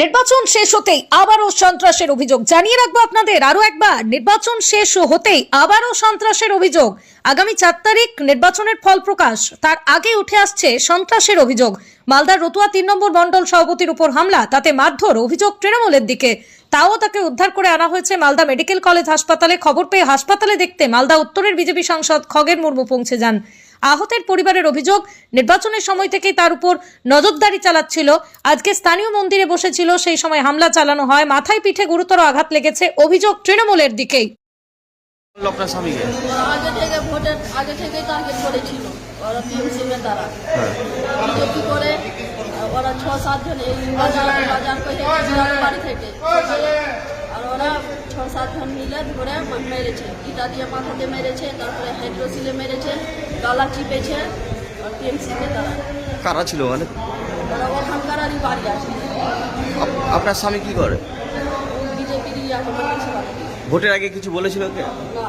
নির্বাচন শেষ হতেই আবারও সন্ত্রাসের অভিযোগ। জানিয়ে রাখবো আপনাদের আরো একবার, নির্বাচন শেষ হতেই আবারও সন্ত্রাসের অভিযোগ। আগামী 4 তারিখ নির্বাচনের ফল প্রকাশ, তার আগে উঠে আসছে সন্ত্রাসের অভিযোগ। মালদার রতুয়া 3 নম্বর মণ্ডল সভাপতির উপর হামলা, তাতে মারধর, অভিযোগ তৃণমূলের দিকে। তাও তাকে উদ্ধার করে আনা হয়েছে মালদা মেডিকেল কলেজ হাসপাতালে। খবর পেয়ে হাসপাতালে দেখতে মালদা উত্তরের বিজেপি সাংসদ খগেন মুর্মু পৌঁছে যান। আহতের পরিবারের অভিযোগ, নির্বাচনের সময় থেকেই তার উপর নজরদারি চালাচ্ছিল। আজকে স্থানীয় মন্দিরে বসেছিল, সেই সময় হামলা চালানো হয়। মাথায় পিঠে গুরুতর আঘাত লেগেছে, অভিযোগ তৃণমূলের দিকেই। আপনার স্বামীকে আগে থেকে ভোটের আগে থেকেই টার্গেট করেছিল ওরা টিএমসির দ্বারা বিজেপি করে। ওরা 6-7 জন এই বাজার করে বাড়ি থেকে, আর ওরা 6-7 জন মিলে ধরে মেরেছে, ইটা দিয়ে মাথাতে মেরেছে, তারপরে হাইড্রোসিলে মেরেছে, গলা চিপেছে টিএমসির দ্বারা। কারা ছিল মানে? ওরা ওখানকারই বাড়ি আছে। আপনার স্বামী কি করে? বিজেপিরই ভোটের আগে কিছু বলেছিল কে? না,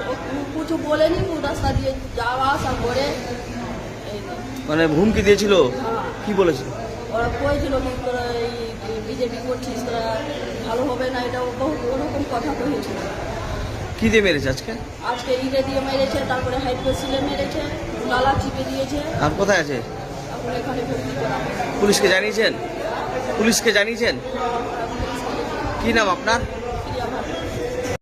ও কিছু বলেনি, ও রাস্তা দিয়ে যাওয়া আসা করে। মানে হুমকি দিয়েছিল? কি বলেছিল? ওরা কয়েছিল কি তোরা এই বিজেপি করছিস, তোরা ভালো হবে না, এটা বহু ওরকম কথা কয়েছিল। কি দিয়ে মেরেছে আজকে? আজকে ইটে দিয়ে মেরেছে, তারপরে হাইড্রোসিলে মেরেছে, গালা চিপে দিয়েছে। আর কোথায় আছে? এখন এখানে ভর্তি করা হয়েছে। পুলিশকে জানিয়েছেন? পুলিশকে জানিয়েছেন? কি নাম আপনার?